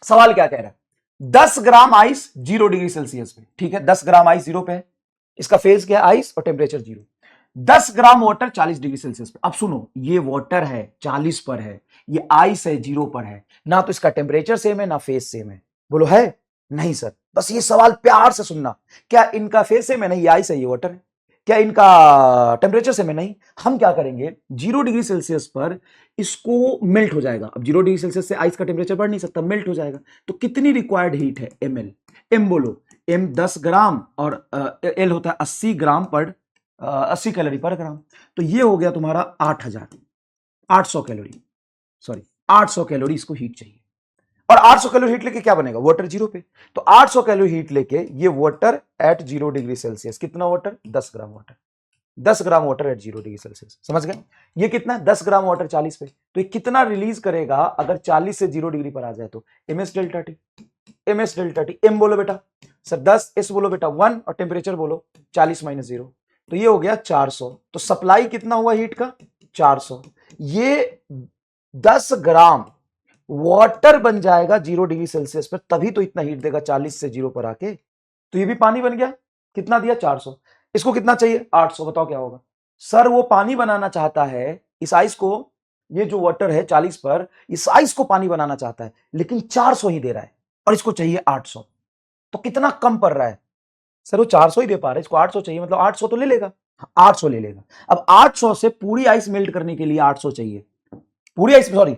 सवाल क्या कह रहा है, 10 ग्राम आइस 0 डिग्री सेल्सियस पे, ठीक है, 10 ग्राम आइस 0 पे है, इसका फेज क्या है, आइस, और temperature 0। 10 gram water 40 degree Celsius पे। अब सुनो, ये वाटर है 40 पर है, ये आइस है 0 पर है, ना तो इसका टेम्परेचर सेम है ना फेज सेम है। बोलो है? नहीं सर। बस ये सवाल प्यार से सुनना, क्या इनका फेज सेम है? नहीं, ये आइस है ये वाटर है। क्या इनका टेम्परेचर सेम है? नहीं। हम क्या करेंगे, 0 डिग्री सेल्सियस पर इसको मेल्ट हो जाएगा। अब 0 डिग्री सेल्सियस से आइस का टेम्परेचर बढ़ नहीं सकता, मेल्ट हो जाएगा। तो कितनी रिक्वायर्ड हीट है, एम एल। एम बोलो, एम 10 ग्राम और एल होता है 80 ग्राम पर 80 कैलोरी पर ग्राम। तो ये हो गया तुम्हारा 800 कैलोरी, सॉरी 800 कैलोरी इसको हीट चाहिए। और 800 कैलोरी हीट लेके क्या बनेगा, वाटर 0 पे। तो 800 कैलोरी हीट लेके ये वाटर एट 0 डिग्री सेल्सियस, कितना water, 10 gram water. 10 gram water at 0 degree Celsius, समझ गए? ये कितना, 10 ग्राम वाटर 40 पे, तो ये कितना रिलीज करेगा अगर 40 से 0 डिग्री पर आ जाए तो, M S delta T. M S delta T, M बोलो बेटा सर 10, एस बोलो बेटा 1, और टेम्परेचर बोलो 40 माइनस 0, तो ये हो गया 400। तो सप्लाई कितना हुआ हीट का, 400। ये 10 ग्राम वाटर बन जाएगा 0 डिग्री सेल्सियस पर, तभी तो इतना हीट देगा 40 से 0 पर आके। तो ये भी पानी बन गया, कितना दिया, 400। इसको कितना चाहिए, 800। बताओ क्या होगा सर, वो पानी बनाना चाहता है इस आइस को, ये जो वाटर है 40 पर, इस आइस को पानी बनाना चाहता है, लेकिन 400 ही दे रहा है, और इसको चाहिए 800। तो कितना कम पड़ रहा है सर, वो 400 ही दे पा रहा है, इसको 800 चाहिए, मतलब 800 तो ले लेगा। हाँ, 800 ले लेगा। अब 800 से पूरी आइस मेल्ट करने के लिए 800 चाहिए, पूरी आइस, सॉरी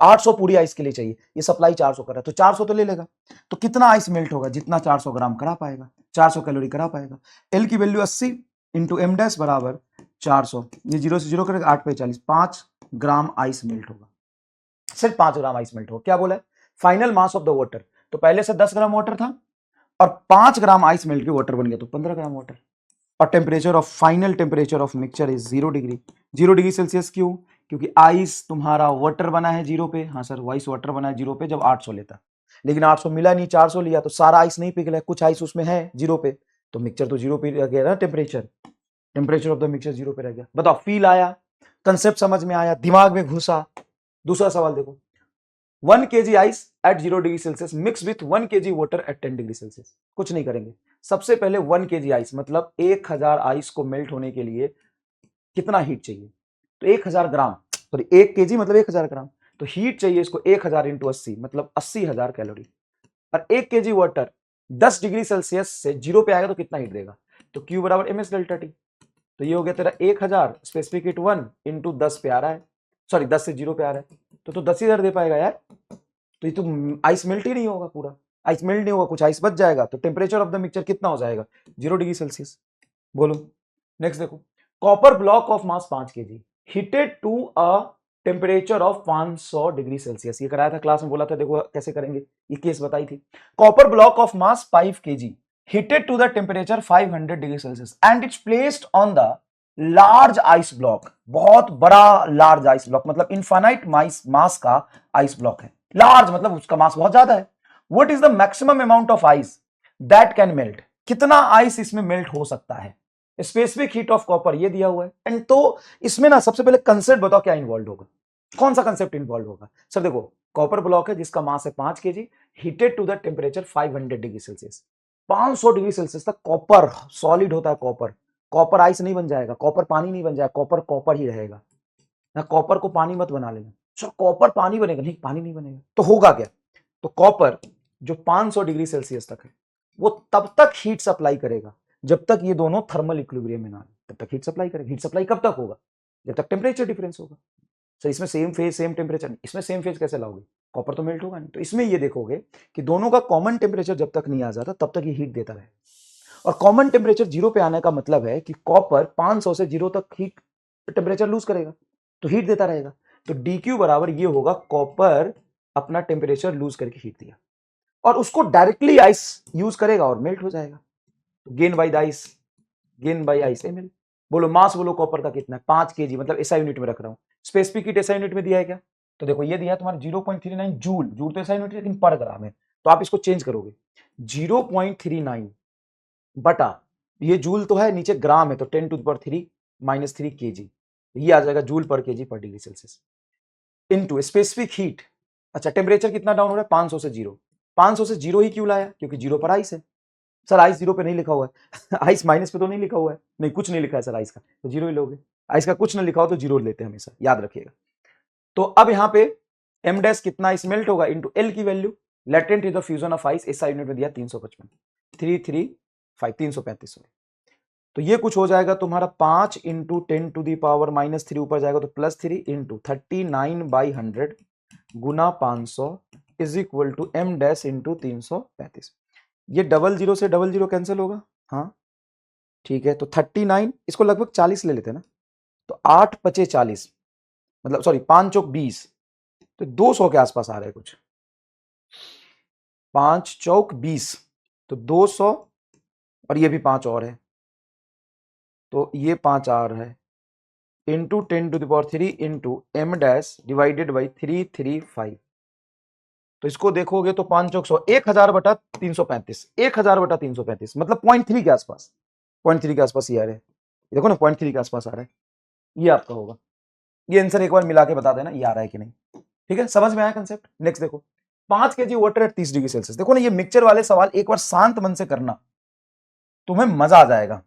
800 पूरी आइस के लिए चाहिए, ये सप्लाई 400 कर रहा है, तो 400 तो ले लेगा। तो कितना आइस मेल्ट होगा, जितना 400 ग्राम करा पाएगा, 400 कैलोरी करा पाएगा। एल की वैल्यू 80 इंटू एम डैश बराबर 400, ये 0 से 0 करेगा, 8 पे 40, 5 ग्राम आइस मेल्ट होगा, सिर्फ 5 ग्राम आइस मेल्ट होगा। क्या बोला है, final mass of the water, तो पहले से 10 ग्राम वाटर था और 5 ग्राम आइस मेल्ट के वाटर बन गया, तो 15 ग्राम वाटर। और temperature of, final temperature of mixture is 0 degree. 0 degree Celsius क्यों, क्योंकि आइस तुम्हारा वाटर बना है 0 पे। हाँ सर, वाइस वाटर बना है 0 पे जब 800 लेता, लेकिन 800 मिला नहीं, 400 लिया, तो सारा आइस नहीं पिघला, कुछ आइस उसमें है 0 पे, तो मिक्सचर तो 0 पे रह गया ना, temperature, temperature of the mixture 0 पे रह गया। बताओ, फील आया, कंसेप्ट समझ में आया, दिमाग में घुसा? दूसरा सवाल देखो, 1 kg ice eight 0 degree Celsius mix with 1 kg water at 10 degree Celsius. कुछ नहीं करेंगे, सबसे पहले 1 kg आइस, मतलब 1000 आइस को मेल्ट होने के लिए कितना हीट चाहिए, तो 1000 ग्राम, सॉरी 1 kg मतलब 1000 ग्राम, तो हीट चाहिए इसको 1000 इंटू 80, मतलब 80,000 कैलोरी। और 1 kg वाटर 10 डिग्री सेल्सियस से 0 पे आएगा तो कितना हीट देगा, तो क्यू बराबर एम एस डेल्टा टी। तो ये हो गया तेरा 1000, स्पेसिफिक हीट 1 इंटू 10 पे आ रहा है, सॉरी 10 से 0 पे आ रहा है, तो 10,000 दे पाएगा यार। तो ये तो आइस मेल्ट ही नहीं होगा, पूरा आइस मेल्ट नहीं होगा, कुछ आइस बच जाएगा, तो टेम्परेचर ऑफ द मिक्सचर कितना हो जाएगा, 0 डिग्री सेल्सियस। बोलो नेक्स्ट देखो, copper block of mass 5 kg heated to a temperature of 500 degree Celsius. ये कराया था क्लास में, बोला था देखो कैसे करेंगे, ये केस बताई थी। Copper block of mass 5 kg heated to the temperature 500 degree Celsius and it's placed on the large ice block. बहुत बड़ा लार्ज आइस ब्लॉक, मतलब इनफाइनाइट मास का आइस ब्लॉक है, लार्ज मतलब उसका मास बहुत ज्यादा है। What is the maximum amount of ice that can melt, कितना आइस इसमें मेल्ट हो सकता है, स्पेसिफिक हीट ऑफ कॉपर ये दिया हुआ है। एंड तो इसमें ना सबसे पहले कंसेप्ट बताओ क्या इन्वॉल्व होगा, कौन सा कंसेप्ट इन्वॉल्व होगा सर। देखो, कॉपर ब्लॉक है जिसका मास है 5 kg, heated to the temperature 500 degree Celsius. 500 degree Celsius तक कॉपर सॉलिड होता है, कॉपर, कॉपर आइस नहीं बन जाएगा, कॉपर पानी नहीं बन जाएगा, कॉपर कॉपर ही रहेगा ना। कॉपर को पानी मत बना लेना सर, कॉपर पानी बनेगा, नहीं पानी नहीं बनेगा, तो होगा क्या, तो कॉपर जो 500 डिग्री सेल्सियस तक है वो तब तक हीट सप्लाई करेगा जब तक ये दोनों थर्मल इक्विलिब्रियम में ना आए, तब तक हीट सप्लाई करेगा। हीट सप्लाई कब तक होगा, जब तक टेम्परेचर डिफरेंस होगा। सर इसमें सेम फेज सेम टेम्परेचर, इसमें सेम फेज कैसे लाओगे, कॉपर तो मेल्ट होगा नहीं। तो इसमें ये देखोगे कि दोनों का कॉमन टेम्परेचर जब तक नहीं आ जाता तब तक ये हीट देता रहे, और कॉमन टेम्परेचर 0 पे आने का मतलब है कि कॉपर 500 से 0 तक हीट टेम्परेचर लूज करेगा, तो हीट देता रहेगा। तो डी क्यू बराबर ये होगा, कॉपर अपना टेम्परेचर लूज करके हीट दिया और उसको डायरेक्टली आइस यूज करेगा और मेल्ट हो जाएगा। तो gain by ice, gain by ice ML. बोलो मास, बोलो कॉपर का कितना है, 5 kg, मतलब एसआई यूनिट में रख रहा हूं। स्पेसिफिक हीट एसआई यूनिट में दिया है क्या, तो देखो ये दिया है तुम्हारा 0.39 जूल, जूल तो एसआई यूनिट लेकिन पर ग्राम है, तो आप इसको चेंज करोगे 0.39 बटा, ये जूल तो है, नीचे ग्राम है, तो 10 to the power 3 minus 3 kg, ये आ जाएगा जूल पर केजी पर degree Celsius, into specific heat अच्छा टेम्परेचर कितना डाउन हो रहा है? 500 से 0। 500 से 0 ही क्यों लाया? क्योंकि 0 पर आइस है। सर आइस 0 पे नहीं लिखा हुआ है आइस माइनस पे तो नहीं लिखा हुआ है, नहीं कुछ नहीं लिखा है सर आइस का, तो 0 ही लोगे। आइस का कुछ नहीं लिखा हो तो 0 लेते हैं हमेशा, याद रखिएगा। तो अब यहाँ पे m डैश कितना आइस मेल्ट होगा इनटू L की value, latent is the fusion of ice, SI unit में दिया 355, 335 सॉरी। तो ये कुछ हो जाएगा तुम्हारा 5 इंटू 10 टू दी पावर -3 ऊपर जाएगा तो +3 इंटू 39/100 गुना 500 is equal to m dash into 335। ये डबल जीरो से डबल जीरो कैंसिल होगा, हाँ ठीक है। तो 39, इसको लगभग 40 ले लेते हैं ना, तो 8 पचे 40, मतलब सॉरी 5 चौक 20, तो 200 के आसपास आ रहा है कुछ, 5 चौक 20, तो 200, और ये भी 5 और है, तो ये 5 आ रहा है into 10 to the power 3 into m dash divided by 335। तो इसको देखोगे तो 5 चौक 100, 1000/335, 1000/335 मतलब 0.3 के आसपास, 0.3 के आसपास ये आ रहा है, देखो ना 0.3 के आसपास आ रहा है, ये आपका होगा। ये आंसर एक बार मिला के बता देना ये आ रहा है कि नहीं, ठीक है, समझ में आया कंसेप्ट। नेक्स्ट देखो 5 kg water at 30 degree Celsius. देखो ना ये मिक्सचर वाले सवाल एक बार शांत मन से करना, तुम्हें मजा आ जाएगा।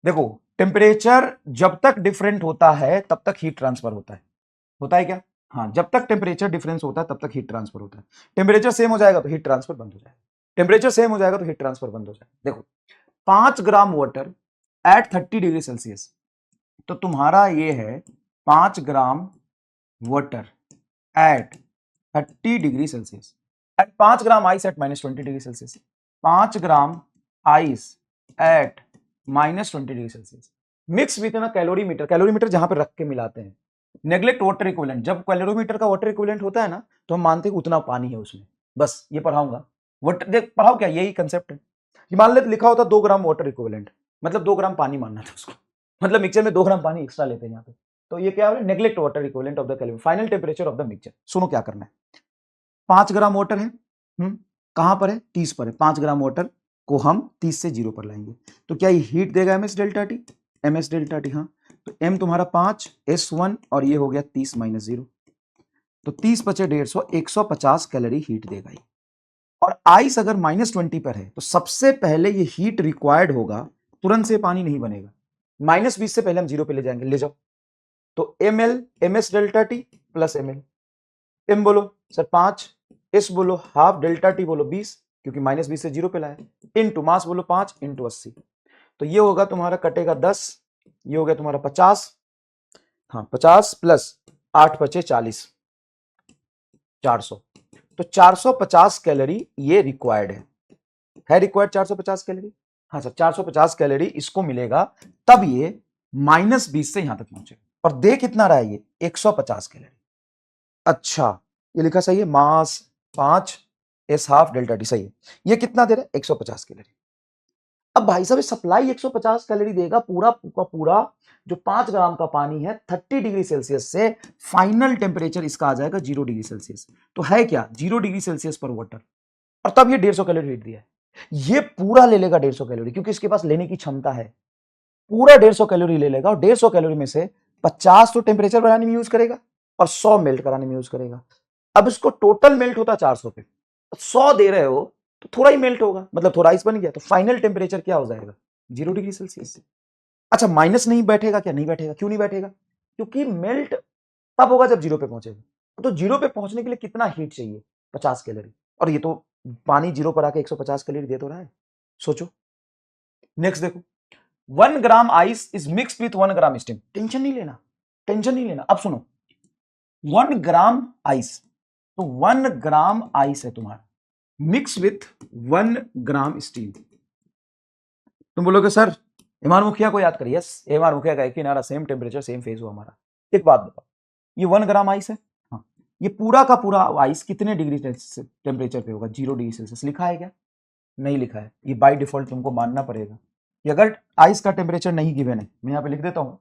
देखो टेम्परेचर जब तक डिफरेंट होता है तब तक हीट ट्रांसफर होता है क्या? हाँ, जब तक टेम्परेचर डिफरेंस होता है तब तक हीट ट्रांसफर होता है। टेम्परेचर सेम हो जाएगा तो हीट ट्रांसफर बंद हो जाएगा, टेम्परेचर सेम हो जाएगा तो हीट ट्रांसफर बंद हो जाएगा। देखो 5 gram water at 30 degree Celsius, तो तुम्हारा ये है 5 gram water at 30 degree Celsius at 5 gram ice eight -20 degree Celsius, 5 gram ice eight -20 degree Celsius mix with ना कैलोरीमीटर, कैलोरीमीटर जहां पर रख के मिलाते हैं, नेग्लेक्ट वाटर इक्विवेलेंट। जब कैलोरीमीटर का वाटर इक्विवेलेंट होता है ना तो हम मानते हैं कि उतना पानी है उसमें, बस ये पढ़ाऊंगा। वाटर देख पढ़ाओ क्या, यही कंसेप्ट है। मान लेते लिखा होता 2 ग्राम वाटर इक्विवेलेंट, मतलब 2 ग्राम पानी मानना था उसको, मतलब मिक्सचर में 2 ग्राम पानी एक्स्ट्रा लेते हैं यहाँ पे, तो ये क्या है? Neglect water equivalent of the calorie, final temperature of the mixture. सुनो क्या करना है, 5 ग्राम वाटर है, कहां पर है? 30 पर है। 5 ग्राम वाटर को हम 30 से 0 पर लाएंगे तो क्या ये हीट देगा? ms delta T, ms delta T, हाँ। तो m तुम्हारा 5 S1 और ये हो गया 30 - 0, तो 30 बचे 150, 150 कैलोरी हीट देगा ये। और आइस अगर -20 पर है तो सबसे पहले ये हीट रिक्वायर्ड होगा, तुरंत से पानी नहीं बनेगा, -20 से पहले हम 0 पे ले जाएंगे, ले जाओ। तो ml ms delta T plus ml, m बोलो सर 5, s बोलो हाफ, डेल्टा टी बोलो 20 क्योंकि -20 से 0 पे लाया, इनटू मास बोलो 5 इंटू 80, तो ये होगा तुम्हारा कटेगा 10, ये हो गया तुम्हारा 50, हाँ 50 प्लस 8 बचे 40, 400, तो 450 कैलोरी ये रिक्वायर्ड है रिक्वायर्ड 450 कैलोरी, हाँ सर 450 कैलोरी इसको मिलेगा, तब ये -20 से यहां तक पहुंचेगा। और दे कितना रहा है ये? 150 कैलोरी। अच्छा ये लिखा सही है, मास 5 एस हाफ डेल्टा टी, सही है। ये कितना दे रहा है? 150 कैलोरी। अब भाई साहब सप्लाई 150 कैलोरी देगा, पूरा का पूरा जो 5 ग्राम का पानी है 30 डिग्री सेल्सियस से फाइनल टेम्परेचर इसका आ जाएगा 0 डिग्री सेल्सियस, तो है क्या 0 डिग्री सेल्सियस पर वाटर, और तब ये 150 कैलोरी हीट दिया है। ये पूरा ले लेगा 150 कैलोरी क्योंकि इसके पास लेने की क्षमता है, पूरा 150 कैलोरी ले लेगा, और 150 कैलोरी में से 50 तो टेम्परेचर बढ़ाने में यूज करेगा और 100 मेल्ट कराने में यूज करेगा। अब इसको टोटल मेल्ट होता 400 पे, 100 दे रहे हो तो थोड़ा ही मेल्ट होगा, मतलब थोड़ा आइस बन गया, तो फाइनल टेम्परेचर क्या हो जाएगा? 0 डिग्री सेल्सियस। अच्छा माइनस नहीं बैठेगा क्या? नहीं बैठेगा, क्यों नहीं बैठेगा? क्योंकि मेल्ट तब होगा जब 0 पे पहुंचेगा, तो 0 पे पहुंचने के लिए कितना हीट चाहिए? 50 कैलोरी, और ये तो पानी 0 पर आके 150 कैलोरी दे तो रहा है, सोचो। नेक्स्ट देखो 1 gram ice is mixed with 1 gram steam, tension नहीं लेना, टेंशन नहीं लेना। अब सुनो 1 ग्राम आइस, तो 1 ग्राम आइस है तुम्हारा मिक्स विथ 1 ग्राम स्टीम। तुम बोलोगे सर एमआर मुखिया को याद करिए, यस एमआर मुखिया का एक ही नारा, सेम टेम्परेचर सेम फेज हो हमारा। एक बात बताओ, ये 1 ग्राम आइस है, हाँ, ये पूरा का पूरा आइस कितने डिग्री टेम्परेचर पे होगा? 0 डिग्री सेल्सियस। लिखा है क्या? नहीं लिखा है, ये बाय डिफॉल्ट तुमको मानना पड़ेगा कि अगर आइस का टेम्परेचर नहीं गिवन है, मैं यहाँ पे लिख देता हूँ,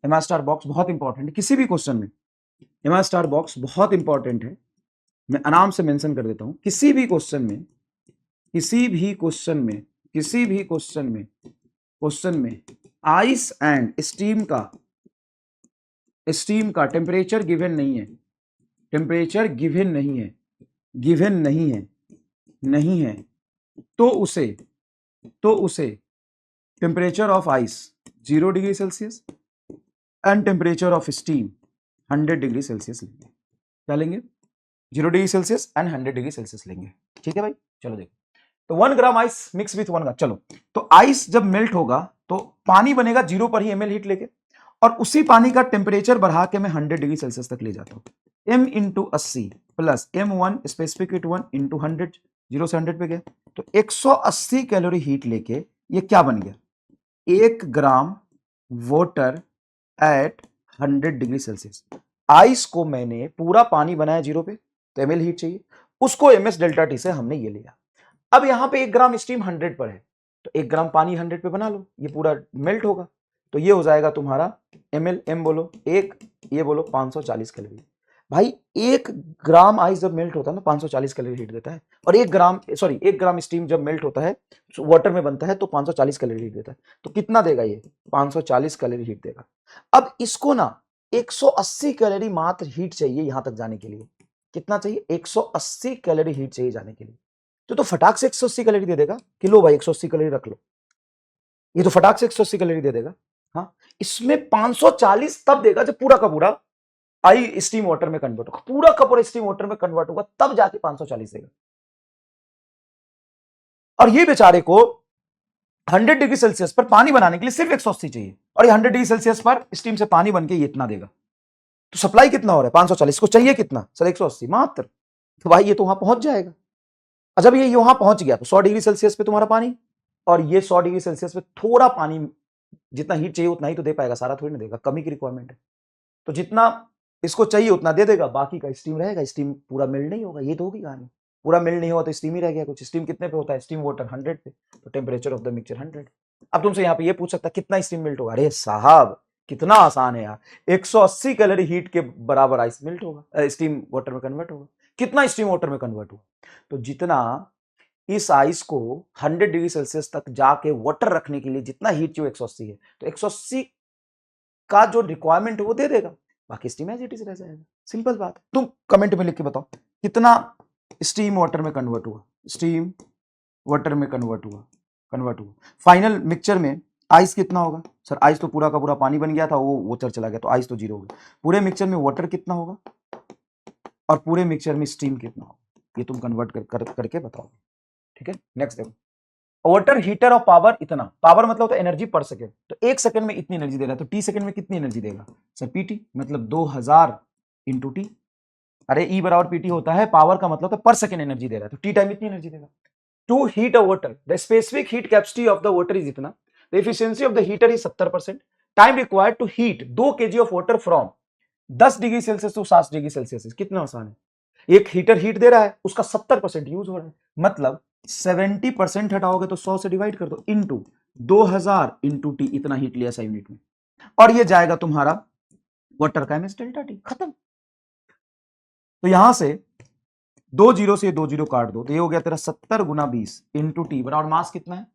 एमआर स्टार बॉक्स बहुत इंपॉर्टेंट है किसी भी क्वेश्चन में, एमआर स्टार बॉक्स बहुत इंपॉर्टेंट है, मैं आराम से मेंशन कर देता हूं, किसी भी क्वेश्चन में, किसी भी क्वेश्चन में, किसी भी क्वेश्चन में आइस एंड स्टीम का टेम्परेचर गिवन नहीं है टेम्परेचर गिवन नहीं है, गिवन नहीं है, नहीं है, तो उसे temperature of ice 0 degree Celsius and temperature of steam 100 degree Celsius लेंगे। क्या लेंगे? 0 degree Celsius and 100 degree Celsius लेंगे। ठीक है भाई, चलो देखो, तो 1 ग्राम आइस मिक्स विथ 1 ग्राम, चलो तो आइस जब मेल्ट होगा तो पानी बनेगा 0 पर ही ml हीट लेके, और उसी पानी का टेम्परेचर बढ़ा के मैं 100 डिग्री सेल्सियस तक ले जाता हूं। m into 80 plus m1 specific heat 1 into 100, 0 से 100 पे गया, तो 180 कैलोरी हीट लेके ये क्या बन गया? 1 gram water at 100 degree Celsius. Ice को मैंने पूरा पानी बनाया 0 पे, तो ml हीट चाहिए, उसको ms डेल्टा टी से हमने ये लिया। अब यहां पे 1 ग्राम स्टीम 100 पर है, तो 1 ग्राम पानी 100 पे बना लो, ये पूरा मेल्ट होगा, तो ये हो जाएगा तुम्हारा ml, m बोलो 1, ये बोलो 540 कैलोरी। भाई 1 ग्राम आइस जब मेल्ट होता है ना 540 कैलोरी हीट देता है, और 1 ग्राम स्टीम जब मेल्ट होता है वाटर में बनता है तो 540 कैलोरी हीट देता है, तो कितना देगा ये? 540 कैलोरी हीट देगा। अब इसको ना 180 कैलोरी मात्र हीट चाहिए यहां तक जाने के लिए। कितना चाहिए? 180 कैलोरी हीट चाहिए जाने के लिए, तो फटाक से 180 कैलोरी दे देगा कि लो भाई 180 कैलोरी रख लो, ये तो फटाक से 180 कैलोरी दे देगा। हाँ, इसमें 540 तब देगा जब पूरा का पूरा आई स्टीम वाटर में कन्वर्ट होगा, पूरा का पूरा स्टीम वाटर में कन्वर्ट होगा, तब जाके 540 देगा। और ये बेचारे को 100 डिग्री सेल्सियस पर पानी बनाने के लिए सिर्फ 180 चाहिए, और ये 100 डिग्री सेल्सियस पर स्टीम से पानी बन के ये इतना देगा, तो सप्लाई कितना हो रहा है? 540 को चाहिए कितना सर? 180 मात्र, तो भाई ये तो वहां पहुंच जाएगा। और जब ये वहां पहुंच गया तो 100 डिग्री सेल्सियस पे तुम्हारा पानी, और ये 100 डिग्री सेल्सियस पे थोड़ा पानी, जितना हीट चाहिए उतना ही तो दे पाएगा, सारा थोड़ी ना देगा, कमी की रिक्वायरमेंट है, तो जितना इसको चाहिए उतना दे देगा, बाकी का स्टीम रहेगा, स्टीम पूरा मेल्ट नहीं होगा, ये तो होगी कहानी। पूरा मेल्ट नहीं हुआ तो स्टीम ही रह गया कुछ। स्टीम कितने पे होता है? स्टीम वाटर 100 पे, तो टेम्परेचर ऑफ द मिक्सचर 100। अब तुमसे यहाँ पे ये पूछ सकता है कितना स्टीम मेल्ट होगा? अरे साहब कितना आसान है यार, 180 कैलोरी हीट के बराबर आइस मेल्ट होगा, स्टीम वाटर में कन्वर्ट होगा। कितना स्टीम वाटर में कन्वर्ट हुआ? तो जितना इस आइस को 100 डिग्री सेल्सियस तक जाके वाटर रखने के लिए जितना हीट चाहिए 180 है, तो 180 का जो रिक्वायरमेंट है वो दे देगा, बाकी स्टीम एज इट इज रह जाएगा। सिंपल बात। तुम कमेंट में लिख के बताओ कितना स्टीम वाटर में कन्वर्ट हुआ, स्टीम वाटर में कन्वर्ट हुआ। फाइनल मिक्सचर में आइस कितना होगा? सर आइस तो पूरा का पूरा पानी बन गया था, वो वाटर चला गया, तो आइस तो 0 होगा। पूरे मिक्सचर में वाटर कितना होगा और पूरे मिक्सचर में स्टीम कितना होगा, ये तुम कन्वर्ट करके बताओ। ठीक है, नेक्स्ट देखो, वाटर हीटर ऑफ पावर इतना, पावर मतलब होता है एनर्जी पर सेकंड, तो 1 सेकंड में इतनी एनर्जी दे रहा है, तो टी सेकंड में कितनी एनर्जी देगा? सर पीटी, मतलब 2000 इंटू टी। अरे ई बराबर पीटी होता है, पावर का मतलब है पर सेकंड एनर्जी दे रहा है, तो टी टाइम इतनी एनर्जी देगा। To heat a water the specific heat capacity of the water is इतना, the efficiency of the heater is 70%, time required to heat 2 kg of water from 10 degree Celsius to 7 degree Celsius. कितना आसान है, एक heater heat दे रहा है, उसका 70% use हो रहा है, मतलब 70% हटाओगे तो 100 से डिवाइड कर दो, इंटू 2000 इंटू टी, इतना हीट लिया 100 यूनिट में, और ये जाएगा तुम्हारा वाटर का एमएस डेल्टा टी, खत्म। तो यहां से 2 जीरो से 2 जीरो काट दो, तो ये हो गया तेरा 70 गुना 20 इंटू टी बराबर मास कितना है?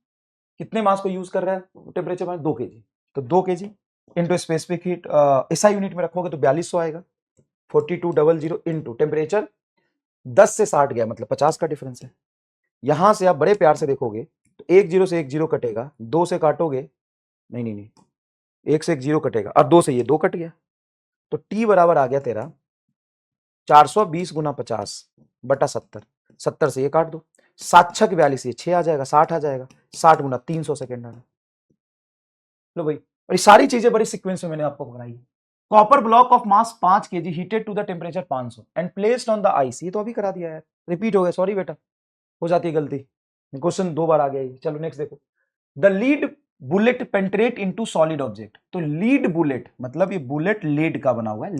कितने मास को यूज कर रहा है टेम्परेचर में? 2 kg, तो 2 kg into specific heat SI unit में रखोगे तो 4200 आएगा, 4200 इंटू टेम्परेचर 10 से 60 गया, मतलब 50 का डिफरेंस है। यहां से आप बड़े प्यार से देखोगे तो 1 जीरो से 1 जीरो कटेगा, 2 से काटोगे, नहीं 1 से 1 जीरो कटेगा, और 2 से ये 2 कट गया, तो टी बराबर आ गया तेरा 420 गुना 50 बटा 70, 70 से ये काट दो, 7 6 42, ये 6 आ जाएगा, 60 आ जाएगा, 60 गुना 300 सेकेंड आ गया। लो भाई, और ये सारी चीजें बड़ी सीक्वेंस में मैंने आपको बनाई है। Copper block of mass 5 kg heated to the temperature 500 and placed on the ice, ये तो अभी करा दिया यार, रिपीट हो गया, सॉरी बेटा, हो जाती है गलती, क्वेश्चन 2 बार आ गया ये। चलो नेक्स्ट देखो, the lead bullet penetrate into solid object, तो लीड बुलेट मतलब ये बुलेट लेड का बना हुआ है,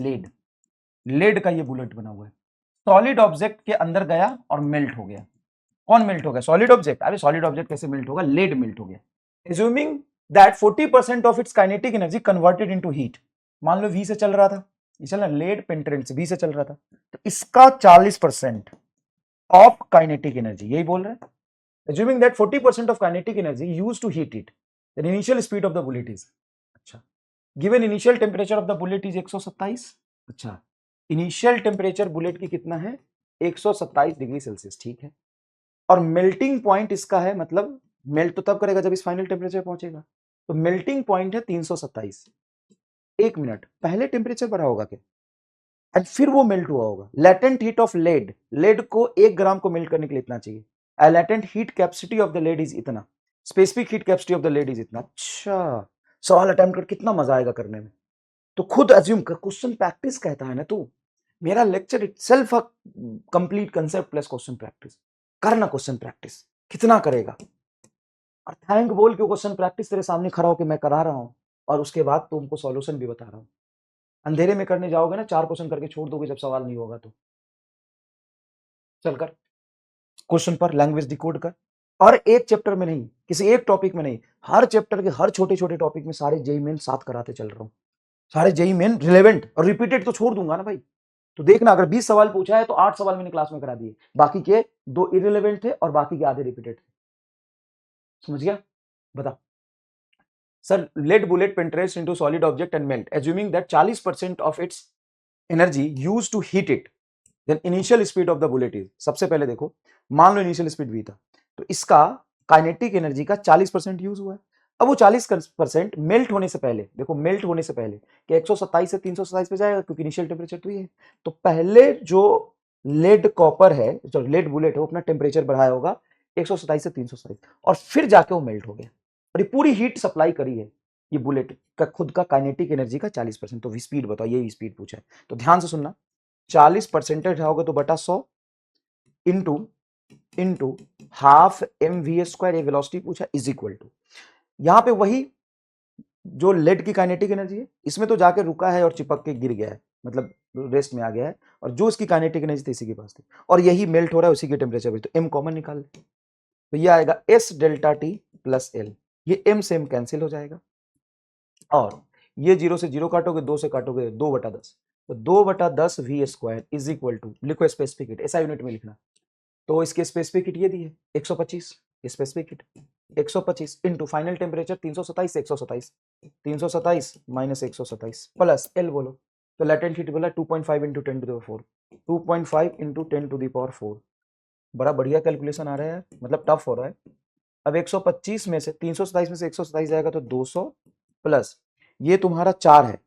लेड का ये बुलेट बना हुआ है, सॉलिड ऑब्जेक्ट के अंदर गया और मेल्ट हो गया। कौन मेल्ट हो गया? Solid object. अरे सॉलिड ऑब्जेक्ट कैसे मेल्ट होगा? लेड मेल्ट हो गया। Assuming that 40% of its kinetic energy converted into heat, मान लो V से चल रहा था, ये चल रहा लेड पेंट्रेट से V से चल रहा था, तो इसका 40% ऑफ काइनेटिक एनर्जी, यही बोल रहा है, assuming that 40% of kinetic energy used to heat it, then initial speed of the bullet is, अच्छा, given initial temperature of the bullet is 127, अच्छा, इनिशियल टेम्परेचर बुलेट की कितना है 127 डिग्री सेल्सियस, ठीक है। और मेल्टिंग पॉइंट इसका है, मतलब मेल्ट तो तब करेगा जब इस फाइनल टेम्परेचर पहुंचेगा, तो मेल्टिंग पॉइंट है 327। एक मिनट पहले टेम्परेचर बढ़ा होगा क्या, एंड फिर वो मेल्ट हुआ होगा। Latent heat of lead, lead को 1 ग्राम को मेल्ट करने के लिए इतना चाहिए। Latent heat capacity of the lead is इतना, specific heat capacity of the lead is इतना। अच्छा, सवाल अटेम्प्ट कर कितना मजा आएगा करने में। तो खुद अज्यूम कर, क्वेश्चन प्रैक्टिस कहता है ना तू, मेरा lecture itself a complete concept plus question practice. करना क्वेश्चन प्रैक्टिस, कितना करेगा, और थैंक बोल के क्वेश्चन प्रैक्टिस तेरे सामने खड़ा होकर मैं करा रहा हूं, और उसके बाद तुमको सॉल्यूशन भी बता रहा हूं। अंधेरे में करने जाओगे ना, 4 क्वेश्चन करके छोड़ दोगे जब सवाल नहीं होगा तो। चल कर क्वेश्चन पर लैंग्वेज डिकोड कर, और एक चैप्टर में नहीं, किसी एक टॉपिक में नहीं, हर चैप्टर के हर छोटे छोटे टॉपिक में सारे जेई मेन साथ कराते चल रहा हूं। सारे जेई मेन रिलेवेंट, और रिपीटेड तो छोड़ दूंगा ना भाई। तो देखना, अगर 20 सवाल पूछा है तो 8 सवाल मैंने क्लास में करा दिए, बाकी के 2 इरिलेवेंट थे और बाकी के आधे रिपीटेड थे। समझ गया, बता। Sir, lead bullet penetrates into solid object and melt, assuming that 40% of its energy used to heat it, then initial speed of the bullet is। सबसे पहले देखो, मान लो इनिशियल स्पीड v था, तो इसका काइनेटिक एनर्जी का 40% यूज हुआ है। अब वो 40% मेल्ट होने से पहले, देखो मेल्ट होने से पहले कि 127 से 327 पे जाएगा, क्योंकि इनिशियल टेम्परेचर तो ये है। तो पहले जो लेड कॉपर है, जो लेड बुलेट है, वो अपना टेम्परेचर बढ़ाया होगा 127 से 327, और फिर जाके वो मेल्ट हो गया, और ये पूरी हीट सप्लाई करी है ये बुलेट का खुद का काइनेटिक एनर्जी का 40%। तो स्पीड बताओ, ये स्पीड पूछा है, तो ध्यान से सुनना। 40% होगा तो बटा 100 इंटू हाफ mv², ये वेलोसिटी पूछा, इज इक्वल टू, यहां पे वही जो लेड की काइनेटिक एनर्जी है, इसमें तो जाके रुका है और चिपक के गिर गया है, मतलब रेस्ट में आ गया है, और जो इसकी काइनेटिक एनर्जी थी इसी के पास थी, और यही मेल्ट हो रहा है उसी के टेम्परेचर पे, तो m कॉमन निकाल ले, तो ये आएगा s delta T plus L, ये m से m कैंसिल हो जाएगा, और ये 0 से 0 काटोगे, 2 से काटोगे 2/10, तो 2/10 v² इज इक्वल टू, लिखो स्पेसिफिक हीट, ऐसा यूनिट में लिखना। तो इसके स्पेसिफिक हीट ये दी है 125, specific heat 125 into final temperature 327 से 127, 327 माइनस 127 प्लस एल बोलो, तो लेटेंट हीट बोला 2.5 इंटू 10⁴, 2.5 इंटू 10⁴। बड़ा बढ़िया कैलकुलेशन आ रहा है, मतलब टफ हो रहा है। अब 125 में से 327 में से 127 जाएगा तो 200, प्लस ये तुम्हारा 4 है,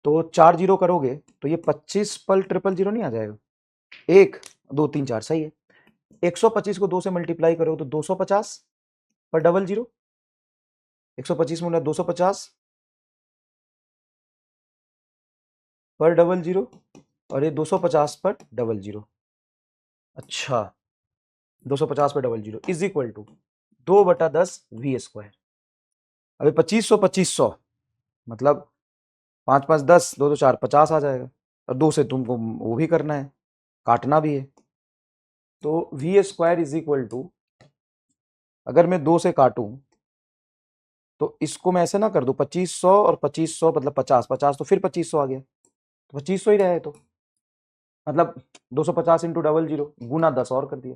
तो 4 जीरो करोगे तो ये 25 पल 000 नहीं आ जाएगा, 1 2 3 4 सही है। 125 को 2 से मल्टीप्लाई करो तो 250 पर 00, 125 में 250 पर 00, और ये 250 पर 00, अच्छा 250 पर 00 इज इक्वल टू 2/10 v²। अभी 2500 मतलब 5 5 10, 2 2 4 50 आ जाएगा, और 2 से तुमको वो भी करना है, काटना भी है, तो v² इज इक्वल टू, अगर मैं 2 से काटूं तो इसको मैं ऐसे ना कर दूं, 2500 और 2500 मतलब 50 50, तो फिर 2500 आ गया, तो 2500 ही रहे, तो मतलब 250 इंटू 00 गुना 10 और कर दिया,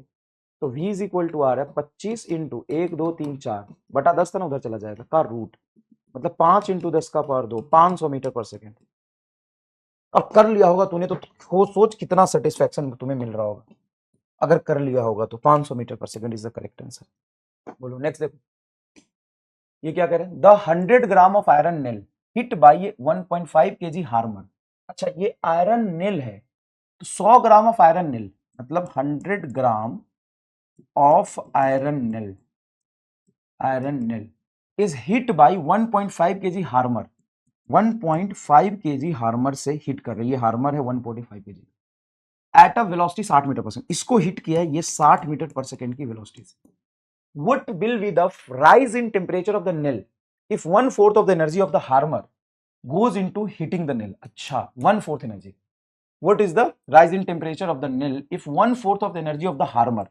तो v इज इक्वल टू आ रहा है 25 इंटू 1 2 3 4/10 था ना, उधर चला जाएगा का रूट, मतलब 5 इंटू 10 का पावर 2, 500 मीटर पर सेकेंड। अब कर लिया होगा तूने तो सोच कितना सेटिस्फेक्शन तुम्हें मिल रहा होगा, अगर कर लिया होगा तो 500 मीटर पर second is the correct answer. बोलो नेक्स्ट देखो, ये क्या कह रहे हैं, the 100 gram of iron nail hit by 1.5 kg Harmer. अच्छा, ये आयरन नेल है, तो 100 ग्राम ऑफ आयरन नेल मतलब 100 gram of iron nail is hit by 1.5 kg hammer, 1.5 kg hammer से हिट कर रही है, हार्मर है 1.5 kg at a velocity 60 metre per second, इसको हिट किया है ये 60 मीटर पर सेकंड की वेलोसिटी से। What will be the rise in temperature of the nail if 1/4 of the energy of the hammer goes into hitting the nail? अच्छा, 1/4 energy. What is the rise in temperature of the nail if 1/4 of the energy of the hammer?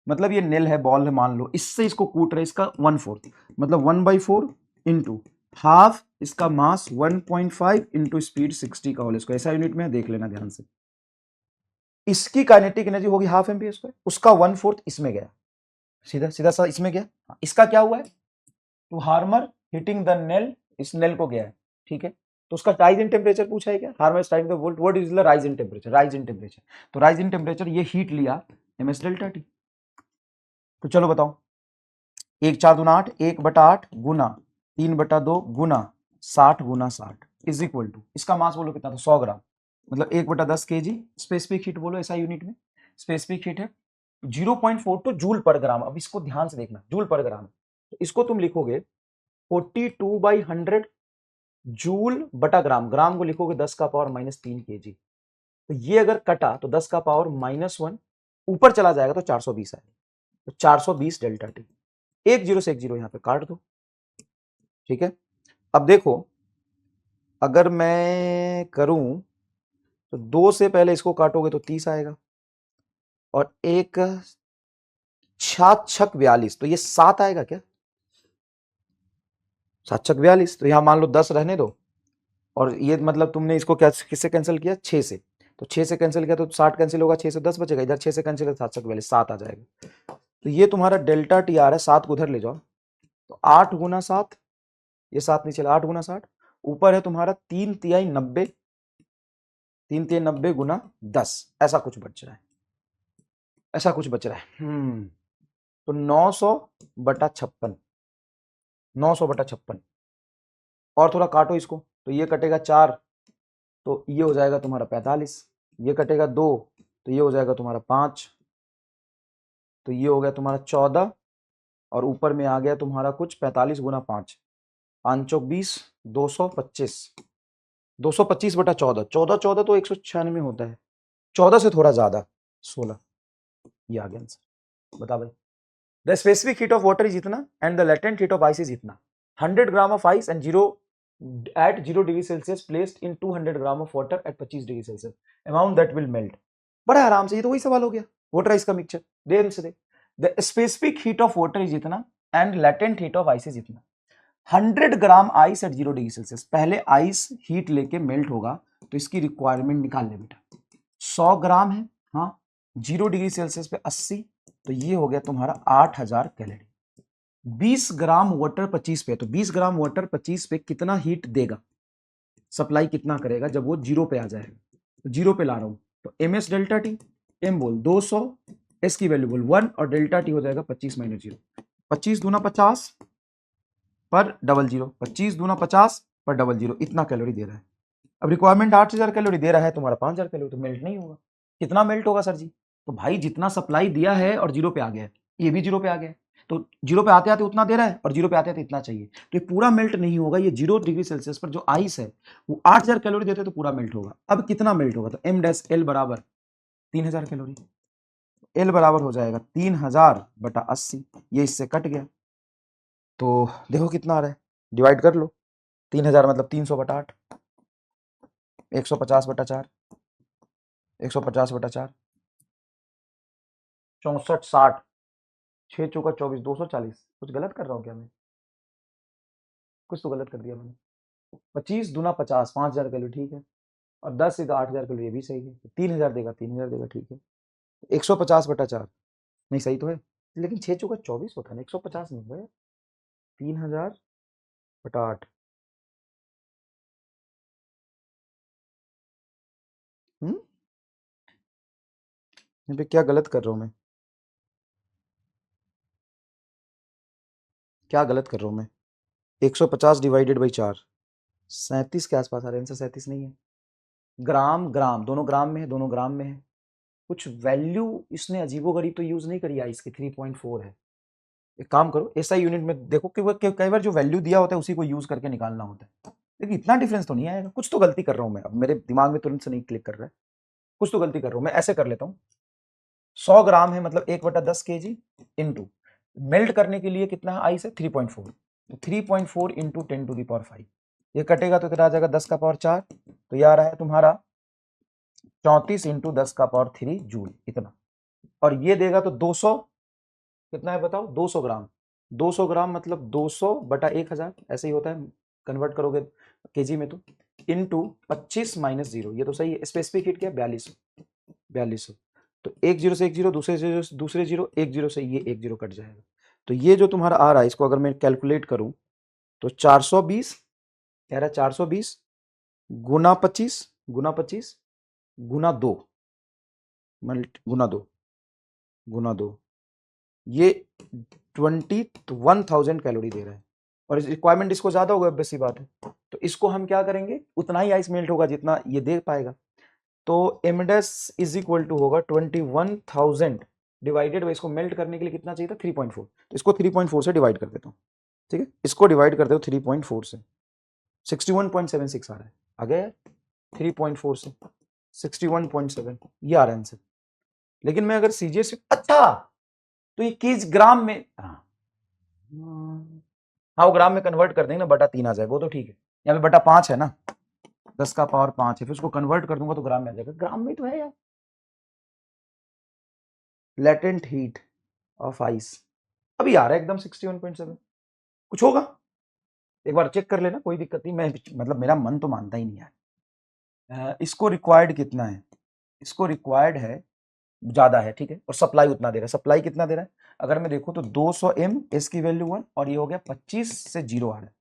मतलब ये nail है, ball है, मान लो इससे इसको कूट रहे, इसका 1/4 मतलब 1/4 इंटू हाफ इसका मास 1.5 इंटू स्पीड 60 का होल स्क्वायर, ऐसा यूनिट में देख लेना ध्यान से। इसकी काइनेटिक एनर्जी होगी हाफ mv², उसका 1/4 इसमें गया, सीधा सीधा सा इसमें गया, इसका क्या हुआ है, to hammer hitting the nail, इस नेल को गया है, ठीक है। तो उसका राइज इन टेम्परेचर पूछा है क्या, harmonic time the volt, what is the rise in temperature, rise in temperature, तो राइज इन टेम्परेचर ये हीट लिया ms डेल्टा टी। तो चलो बताओ, 1 4 दूना 8, 1/8 गुना 3/2 गुना 60 गुना 60 इज इक्वल टू, इसका मास बोलो कितना था 100 ग्राम, मतलब 1/10 kg। स्पेसिफिक हीट बोलो ऐसा यूनिट में, स्पेसिफिक हीट है 0.42 जूल पर ग्राम। अब इसको ध्यान से देखना, जूल पर ग्राम, तो इसको तुम लिखोगे 42/100 जूल बटा ग्राम, ग्राम को लिखोगे 10 का पावर -3 kg। तो ये अगर कटा तो 10 का पावर -1 ऊपर चला जाएगा तो 420 आएगा, तो 420 डेल्टा टी। 10 से 10 यहां पे काट दो, ठीक है। अब देखो अगर मैं करूं तो 2 से पहले इसको काटोगे तो 30 आएगा, और 1 7 छक 42, तो ये 7 आएगा क्या, 7 छक 42, तो यहां मान लो 10 रहने दो, और ये मतलब तुमने इसको क्या किससे कैंसिल किया 6 से, तो 6 से कैंसिल किया तो 60 कैंसिल होगा, 6 से 10 बचेगा, इधर 6 से कैंसिल है 7 छक 42 7 आ जाएगा। तो ये तुम्हारा डेल्टा टी आ रहा है, 7 को उधर ले जाओ, तो 8 गुना 7, ये 7 नहीं चला, 8 गुना 60, ऊपर है तुम्हारा 3 तिहाई 90, 3 तिहाई 90 गुना 10, ऐसा कुछ बच रहा है, ऐसा कुछ बच रहा है। तो 900/56, 900/56, और थोड़ा काटो इसको, तो ये कटेगा 4, तो ये हो जाएगा तुम्हारा 45, ये कटेगा 2, तो ये हो जाएगा तुम्हारा 5, तो ये हो गया तुम्हारा 14, और ऊपर में आ गया तुम्हारा कुछ 45 गुना 5, 5 चौक 20, 225, 225/14, 14 14 तो 196 होता है, 14 से थोड़ा ज्यादा 16, ये आ गया आंसर। बता भाई, the specific heat of water is इतना and the latent heat of ice is इतना, 100 gram of ice and 0 at 0 degree Celsius placed in 200 gram of water at 25 degree Celsius, amount that will melt. बड़ा आराम से, ये तो वही सवाल हो गया, वाटर आइस का मिक्सचर दे से दे। The specific heat of water is इतना and latent heat of ice is इतना, 100 gram ice eight 0 degree Celsius, पहले आइस हीट लेके मेल्ट होगा, तो इसकी रिक्वायरमेंट निकाल ले बेटा, 100 ग्राम है, हाँ 0 डिग्री सेल्सियस पे 80, तो ये हो गया तुम्हारा 8000 कैलोरी। 20 ग्राम वाटर 25 पे, तो 20 ग्राम वाटर 25 पे कितना हीट देगा, सप्लाई कितना करेगा जब वो 0 पे आ जाएगा, तो 0 पे ला रहा हूं, तो ms डेल्टा टी, m बोल 200, s की वैल्यू बोल 1, और डेल्टा टी हो जाएगा 25 - 0, 25 दूना 50 पर 00, 25 दूना 50 पर 00, इतना कैलोरी दे रहा है। अब रिक्वायरमेंट 8000 कैलोरी दे रहा है, तुम्हारा 5000 कैलोरी, तो मेल्ट नहीं होगा। कितना मेल्ट होगा सर जी, तो भाई जितना सप्लाई दिया है और 0 पे आ गया है, ये भी 0 पे आ गया है, तो 0 पे आते आते उतना दे रहा है, और 0 पे आते आते इतना चाहिए, तो ये पूरा मेल्ट नहीं होगा। ये 0 डिग्री सेल्सियस पर जो आइस है वो 8000 कैलोरी देते तो पूरा मेल्ट होगा। अब कितना मेल्ट होगा, तो m डैश l बराबर 3000 कैलोरी, l बराबर हो जाएगा 3000/80, ये इससे कट गया, तो देखो कितना आ रहा है, डिवाइड कर लो, 3000 मतलब 300/8, 150/4, 150/4, 64 60, 6 चौका 24, 240, कुछ गलत कर रहा हूँ क्या मैं, कुछ तो गलत कर दिया मैंने। 25 दूना 50, 5000 कैलोरी, ठीक है, और 10 से 8000 कैलोरी, ये भी सही है, 3000 देगा, 3000 देगा, ठीक है। 150/4 नहीं सही तो है, लेकिन 6 चौका 24 होता है ना, 150 नहीं है, 3000/8। यहाँ पे क्या गलत कर रहा हूँ मैं, क्या गलत कर रहा हूँ मैं, 150 डिवाइडेड बाई 4, 37 के आसपास आ रहा है, आंसर 37 नहीं है। ग्राम ग्राम दोनों ग्राम में है, दोनों ग्राम में है, कुछ वैल्यू इसने अजीबोगरीब तो यूज नहीं करी है, इसकी 3.4 है। एक काम करो एसआई यूनिट में देखो कि वो कई बार जो वैल्यू दिया होता है उसी को यूज करके निकालना होता है, लेकिन इतना डिफरेंस तो नहीं आएगा, कुछ तो गलती कर रहा हूं मैं, अब मेरे दिमाग में तुरंत से नहीं क्लिक कर रहा है, कुछ तो गलती कर रहा हूं मैं। ऐसे कर लेता हूं, 100 ग्राम है मतलब 1/10 kg इंटू मेल्ट करने के लिए कितना है आइस है 3.4, तो 3.4 इंटू 10⁵, ये कटेगा तो तेरा आ जाएगा 10 का पावर 4, तो ये आ रहा है तुम्हारा 34 इंटू 10 का पावर 3 जूल इतना, और ये देगा तो 200, कितना है बताओ 200 ग्राम, 200 ग्राम मतलब 200/1000 ऐसे ही होता है, कन्वर्ट करोगे केजी में तो, इंटू 25 - 0, ये तो सही है। स्पेसिफिक हीट क्या है 4200, तो 10 से 10, दूसरे जीरो 10 से ये 10 कट जाएगा, तो ये जो तुम्हारा आ रहा है इसको अगर मैं कैलकुलेट करूं तो 420 कह रहा है 420 गुना 25 गुना 25 गुना 2 गुना दो ये 21,000 कैलोरी दे रहा है और इस रिक्वायरमेंट इसको ज्यादा होगा, बेसी बात है। तो इसको हम क्या करेंगे, उतना ही आइस मेल्ट होगा जितना ये दे पाएगा। तो एमडेस इज इक्वल टू होगा 21,000 डिवाइडेड बाई, इसको मेल्ट करने के लिए कितना चाहिए था 3.4, तो इसको 3.4 से डिवाइड कर देता हूँ। ठीक है, इसको डिवाइड कर दो 3.4 से, 61.76 आ रहा है। आ गया 3.4 से 61.7, ये आ रहा है आंसर। लेकिन मैं अगर सीजीएस, अच्छा तो ये किस ग्राम में, हाँ वो ग्राम में कन्वर्ट कर देंगे ना, बटा 3 आ जाएगा, वो तो ठीक है। यहाँ पे बटा 5 है ना, 10 का पावर 5 है, फिर उसको कन्वर्ट कर दूंगा तो ग्राम में आ जाएगा। ग्राम में तो है यार। लेटेंट हीट ऑफ आइस अभी आ रहा है एकदम 61.7, कुछ होगा एक बार चेक कर लेना, कोई दिक्कत नहीं। मैं मतलब मेरा मन तो मानता ही नहीं यार। इसको रिक्वायर्ड कितना है, इसको रिक्वायर्ड है ज्यादा है, ठीक है, और सप्लाई उतना दे रहा है। सप्लाई कितना दे रहा है, अगर मैं देखूं तो 200 m, एस की वैल्यू 1, और ये हो गया 25 से 0 आ रहा है,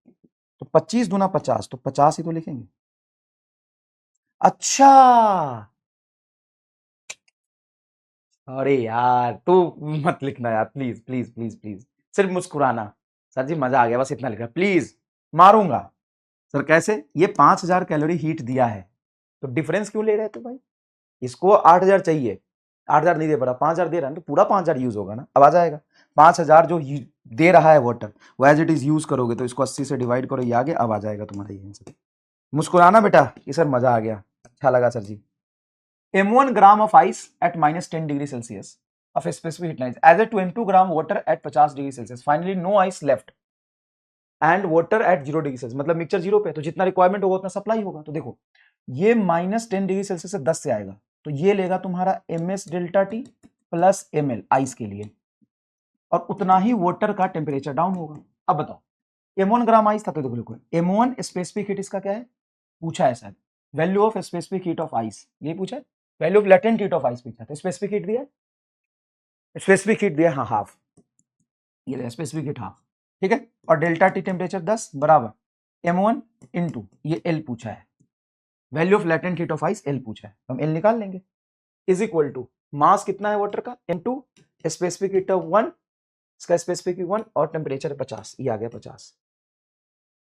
तो 25 दूना 50, तो 50 ही तो लिखेंगे। अच्छा, अरे यार तू मत लिखना यार, प्लीज प्लीज प्लीज प्लीज, सिर्फ मुस्कुराना। सर जी मजा आ गया, बस इतना लिखना, प्लीज मारूंगा। सर कैसे, ये 5,000 कैलोरी हीट दिया है, तो डिफरेंस क्यों ले रहे थे भाई। इसको 8,000 चाहिए, 8,000 नहीं दे पा रहा, 5,000 दे रहा है, तो पूरा 5,000 यूज होगा ना, अब आ जाएगा। 5,000 जो दे रहा है वाटर, वो एज इट इज यूज करोगे, तो इसको 80 से डिवाइड करो, ये आगे, अब आ जाएगा तुम्हारा ये आंसर। मुस्कुराना बेटा, कि सर मजा आ गया, अच्छा लगा sir ji. M1 gram of ice at -10 degree Celsius of a specific heat line added to M2 gram water at 50 degree Celsius. Finally, no ice left and water at 0 degree Celsius. मतलब mixture 0 पे, तो जितना requirement होगा उतना supply होगा। तो देखो ये -10 डिग्री सेल्सियस से 10 से आएगा, तो ये लेगा तुम्हारा MS delta T plus ML ice के लिए, और उतना ही वाटर का टेम्परेचर डाउन होगा। अब बताओ M1 ग्राम आइस था, तो देखो लिखो M1 स्पेसिफिक हीट इसका क्या है, पूछा है शायद, value of specific heat of ice, ये पूछा है, value of latent heat of ice पूछा था, स्पेसिफिक हीट दिया, स्पेसिफिक हीट दिया, हाँ हाफ, ये स्पेसिफिक हीट हाफ, ठीक है, और डेल्टा टी टेम्परेचर 10 बराबर M1 इंटू ये L पूछा है, value of latent heat of ice L पूछा है, हम L निकाल लेंगे, इज इक्वल टू मास कितना है वाटर का M2 स्पेसिफिक हीट ऑफ 1, इसका स्पेसिफिक हीट 1 और टेम्परेचर 50, ये आ गया 50,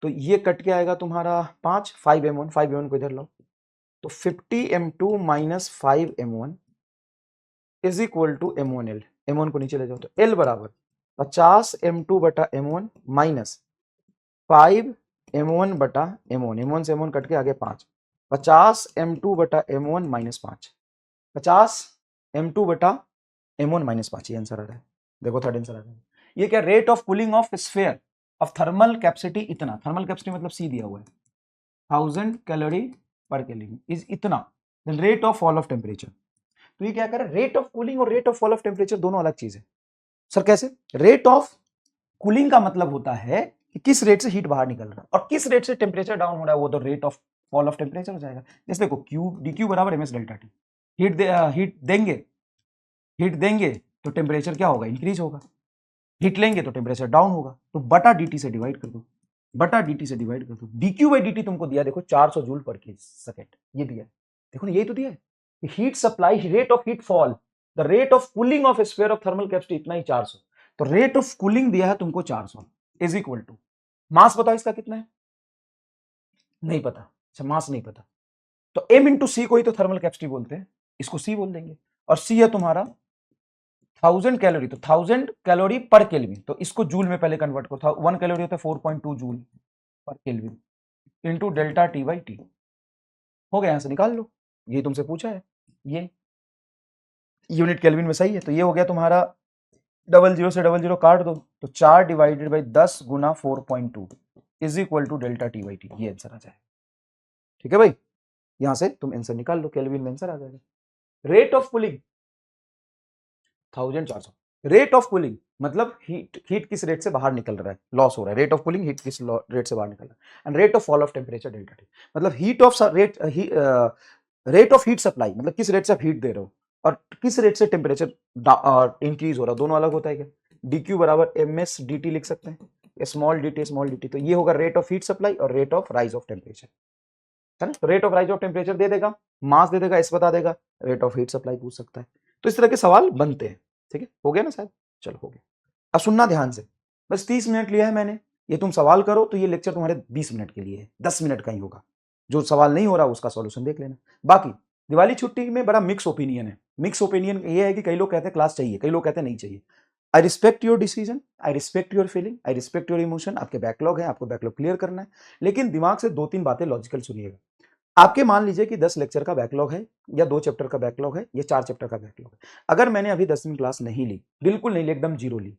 तो ये कट के आएगा तुम्हारा 5 5m1, 5m1 को इधर लो, तो 50m2 minus 5m1 is equal to M1L, M1 को नीचे ले जाओ, तो L बराबर 50m2 बटा M1 माइनस 5m1 बटा M1, M1 से M1 कट के आगे 5, 50m2 बटा M1 माइनस 5, 50m2 बटा M1 माइनस 5, ये आंसर आ रहा है। देखो थर्ड आंसर आ रहा है। ये क्या, rate of cooling of sphere of thermal capacity इतना, थर्मल कैपेसिटी मतलब C दिया हुआ है 1000 कैलोरी पर केल्विन इज इतना, rate of fall of temperature. तो ये क्या कर रहा है, रेट ऑफ कूलिंग और rate of fall of temperature दोनों अलग चीज है। सर कैसे, रेट ऑफ कूलिंग का मतलब होता है कि किस रेट से हीट बाहर निकल रहा है, और किस रेट से टेम्परेचर डाउन हो रहा है, वो तो rate of fall of temperature हो जाएगा। जैसे देखो Q dQ बराबर MS डेल्टा टी, हीट देंगे तो टेम्परेचर क्या होगा, इंक्रीज होगा, हीट लेंगे तो टेम्परेचर डाउन होगा, तो बटा dt से डिवाइड कर दो, बटा dt से डिवाइड कर दो, dq बाई dt तुमको दिया देखो 400 जूल पर के सेकेंड, ये दिया देखो ना, यही तो दिया है, heat supply, rate of heat fall, the rate of cooling of sphere of thermal capacity इतना ही 400, तो रेट ऑफ कूलिंग दिया है तुमको 400 इज इक्वल टू, मास बताओ इसका कितना है, नहीं पता, अच्छा मास नहीं पता, तो m इंटू सी को ही तो थर्मल कैपेसिटी बोलते हैं, इसको C बोल देंगे, और C है तुम्हारा 1000 कैलोरी, तो 1000 कैलोरी पर केल्विन, तो इसको जूल में पहले कन्वर्ट करो, 1 कैलोरी होता है 4.2 जूल पर kelvin into delta T by T, हो गया, यहां से निकाल लो, ये तुमसे पूछा है, ये यूनिट केल्विन में सही है, तो ये हो गया तुम्हारा, 00 से 00 काट दो, तो 4 डिवाइडेड बाई 10 गुना 4.2 is equal to delta T by T, ये आंसर आ जाएगा। ठीक है भाई, यहां से तुम आंसर निकाल लो, केल्विन में आंसर आ जाएगा। Rate of cooling 1400, rate of cooling मतलब हीट किस रेट से बाहर निकल रहा है, लॉस हो रहा है, रेट ऑफ कूलिंग हीट किस रेट से बाहर निकल रहा है, and rate of fall of temperature delta T, मतलब रेट ऑफ हीट सप्लाई, मतलब किस रेट से आप हीट दे रहे हो, और किस रेट से टेम्परेचर इंक्रीज हो रहा है, दोनों अलग होता है क्या, dq बराबर MS dt लिख सकते हैं, स्मॉल dt, ये होगा रेट ऑफ हीट सप्लाई और rate of rise of temperature. है ना। Rate of rise of temperature दे देगा, मास दे देगा, एस बता देगा, रेट ऑफ हीट सप्लाई पूछ सकता है। तो इस तरह के सवाल बनते हैं। ठीक है, हो गया ना शायद, चलो हो गया। अब सुनना ध्यान से, बस 30 मिनट लिया है मैंने, ये तुम सवाल करो तो ये लेक्चर तुम्हारे 20 मिनट के लिए है, 10 मिनट का ही होगा। जो सवाल नहीं हो रहा उसका सॉल्यूशन देख लेना। बाकी दिवाली छुट्टी में बड़ा मिक्स ओपिनियन है। मिक्स ओपिनियन ये है कि कई लोग कहते हैं क्लास चाहिए, कई लोग कहते हैं नहीं चाहिए। I respect your decision, I respect your feeling, I respect your emotion. आपके बैकलॉग है, आपको बैकलॉग क्लियर करना है, लेकिन दिमाग से 2-3 बातें लॉजिकल सुनिएगा। आपके मान लीजिए कि 10 लेक्चर का बैकलॉग है, या 2 चैप्टर का बैकलॉग है, या 4 चैप्टर का बैकलॉग है। अगर मैंने अभी 10 दिन क्लास नहीं ली, बिल्कुल नहीं ली, एकदम जीरो ली,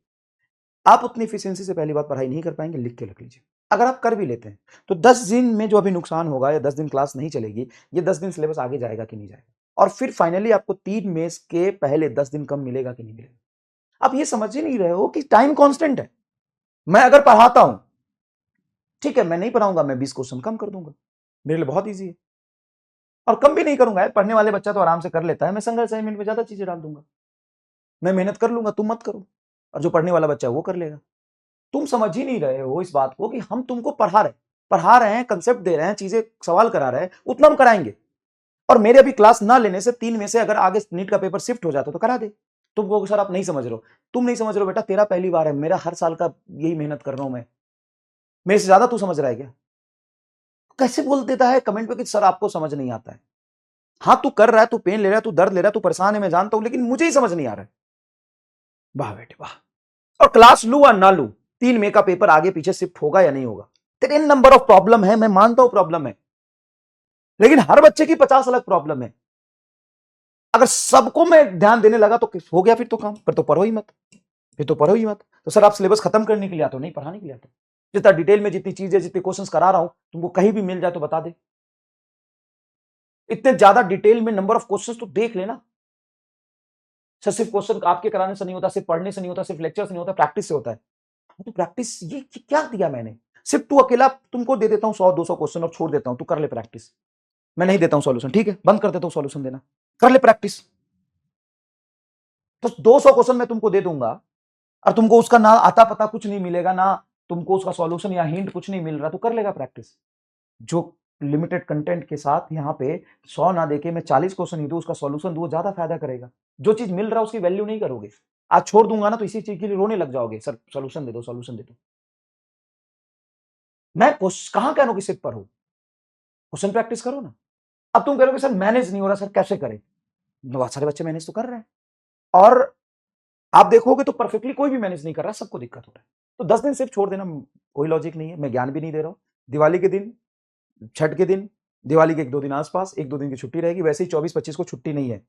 आप उतनी एफिशिएंसी से पहली बात पढ़ाई नहीं कर पाएंगे, लिख के रख लीजिए। अगर आप कर भी लेते हैं तो 10 दिन में जो अभी नुकसान होगा, या 10 दिन क्लास नहीं चलेगी, ये 10 दिन सिलेबस आगे जाएगा कि नहीं जाएगा, और फिर फाइनली आपको 3 मेंस के पहले 10 दिन कम मिलेगा कि नहीं मिलेगा। आप ये समझ ही नहीं रहे हो कि टाइम कांस्टेंट है। मैं अगर पढ़ाता हूं, ठीक है, मैं नहीं पढ़ाऊंगा, मैं 20 क्वेश्चन कम कर दूंगा, मेरे लिए बहुत ईजी है। और कम भी नहीं करूंगा, पढ़ने वाले बच्चा तो आराम से कर लेता है, मैं संघर्ष असाइनमेंट में ज्यादा चीजें डाल दूंगा, मैं मेहनत कर लूंगा, तुम मत करो, और जो पढ़ने वाला बच्चा है वो कर लेगा। तुम समझ ही नहीं रहे हो इस बात को कि हम तुमको पढ़ा रहे हैं, कंसेप्ट दे रहे हैं, चीजें सवाल करा रहे हैं, उतना हम कराएंगे। और मेरे अभी क्लास ना लेने से 3 में से अगर आगे नीट का पेपर शिफ्ट हो जाता तो करा दे। तुम कहोगे सर आप नहीं समझ रहे हो, तुम नहीं समझ रहे हो बेटा, तेरा पहली बार है, मेरा हर साल का यही मेहनत कर रहा हूं मैं, मेरे से ज्यादा तू समझ रहा है क्या? कैसे बोल देता है कमेंट पे कि सर आपको समझ नहीं आता है। हाँ तू कर रहा है, तू पेन ले रहा है, तू दर्द ले रहा है, तू परेशान है, मैं जानता हूं, लेकिन मुझे ही समझ नहीं आ रहा है। वाह बेटे वाह। और क्लास लू या ना लू, 3 मई का पेपर आगे पीछे शिफ्ट होगा या नहीं होगा, 3 नंबर ऑफ प्रॉब्लम है, मैं मानता हूं प्रॉब्लम है, लेकिन हर बच्चे की 50 अलग प्रॉब्लम है। अगर सबको मैं ध्यान देने लगा तो हो गया फिर तो काम, फिर तो पढ़ो ही मत, फिर तो पढ़ो ही मत। तो सर आप सिलेबस खत्म करने के लिए आते हो, नहीं पढ़ाने के लिए आते हो। जितना डिटेल में जितनी चीजें, जितने क्वेश्चंस करा रहा हूं, तुमको कहीं भी मिल जाए तो बता दे। इतने ज्यादा डिटेल में नंबर ऑफ क्वेश्चंस तो देख लेना। सर सिर्फ क्वेश्चन आपके कराने से नहीं होता, सिर्फ पढ़ने से नहीं होता, सिर्फ लेक्चर से नहीं होता, प्रैक्टिस से होता है। तो प्रैक्टिस ये क्या दिया मैंने? सिर्फ तू अकेला, तुमको दे देता हूं 100-200 क्वेश्चन और छोड़ देता हूं, तू कर ले प्रैक्टिस। मैं नहीं देता हूं सॉल्यूशन, ठीक है, बंद कर देता हूं सॉल्यूशन देना, कर ले प्रैक्टिस। तो 200 क्वेश्चन मैं तुमको दे दूंगा और तुमको उसका ना आता पता कुछ नहीं मिलेगा, ना तुमको उसका सॉल्यूशन या हिंट कुछ नहीं मिल रहा, तो कर लेगा प्रैक्टिस। जो लिमिटेड कंटेंट के साथ यहाँ पे 100 ना देके मैं 40 क्वेश्चन ही दूं, उसका सॉल्यूशन दूं, ज्यादा फायदा करेगा। जो चीज मिल रहा है उसकी वैल्यू नहीं करोगे। आज छोड़ दूंगा ना तो इसी चीज के लिए रोने लग जाओगे, सर सॉल्यूशन दे दो, सॉल्यूशन दे दो। मैं कहां कह रहा हूं कि सिर्फ पढ़ो, क्वेश्चन प्रैक्टिस करो ना। अब तुम कह रहे हो सर मैनेज नहीं हो रहा, सर कैसे करें? बहुत सारे बच्चे मैनेज तो कर रहे हैं, और आप देखोगे तो परफेक्टली कोई भी मैनेज नहीं कर रहा, सबको दिक्कत हो रहा है। तो 10 दिन सिर्फ छोड़ देना, कोई लॉजिक नहीं है, मैं ज्ञान भी नहीं दे रहा हूं। दिवाली के दिन, छठ के दिन, दिवाली के 1-2 दिन आसपास 1-2 दिन की छुट्टी रहेगी, वैसे ही 24-25 को छुट्टी नहीं है।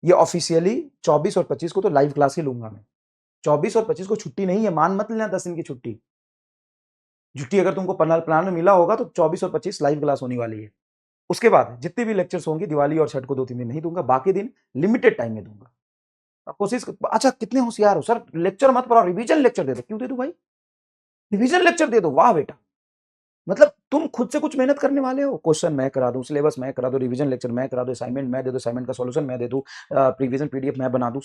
ये ऑफिशियली 24 और 25 को तो लाइव क्लास ही लूंगा मैं। 24 और 25 को छुट्टी नहीं है, मान मत लेना 10 दिन की छुट्टी। छुट्टी अगर तुमको प्लान में मिला होगा तो 24 और 25 लाइव क्लास होने वाली है। उसके बाद जितने भी लेक्चर्स होंगे दिवाली और छठ को 2-3 दिन नहीं दूंगा, बाकी दिन लिमिटेड टाइम में दूंगा। कोशिश, अच्छा कितने होशियार हो सर, लेक्चर मत पढ़ाओ, रिवीजन लेक्चर दे दो। क्यों दे दो भाई, रिवीजन लेक्चर दे दो, वाह बेटा। मतलब तुम खुद से कुछ मेहनत करने वाले हो, क्वेश्चन मैं करा दूं, सिलेबस मैं करा दूं, रिवीजन लेक्चर मैं करा दूं, असाइनमेंट मैं दे दूं, असाइनमेंट का सॉल्यूशन मैं दे दूं, प्रीविजन पीडीएफ मैं बना दूं।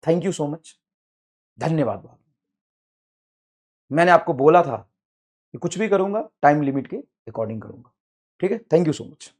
थैंक यू सो मच, धन्यवाद। मैंने आपको बोला था कि कुछ भी करूंगा टाइम लिमिट के अकॉर्डिंग करूंगा, ठीक है, थैंक यू सो मच।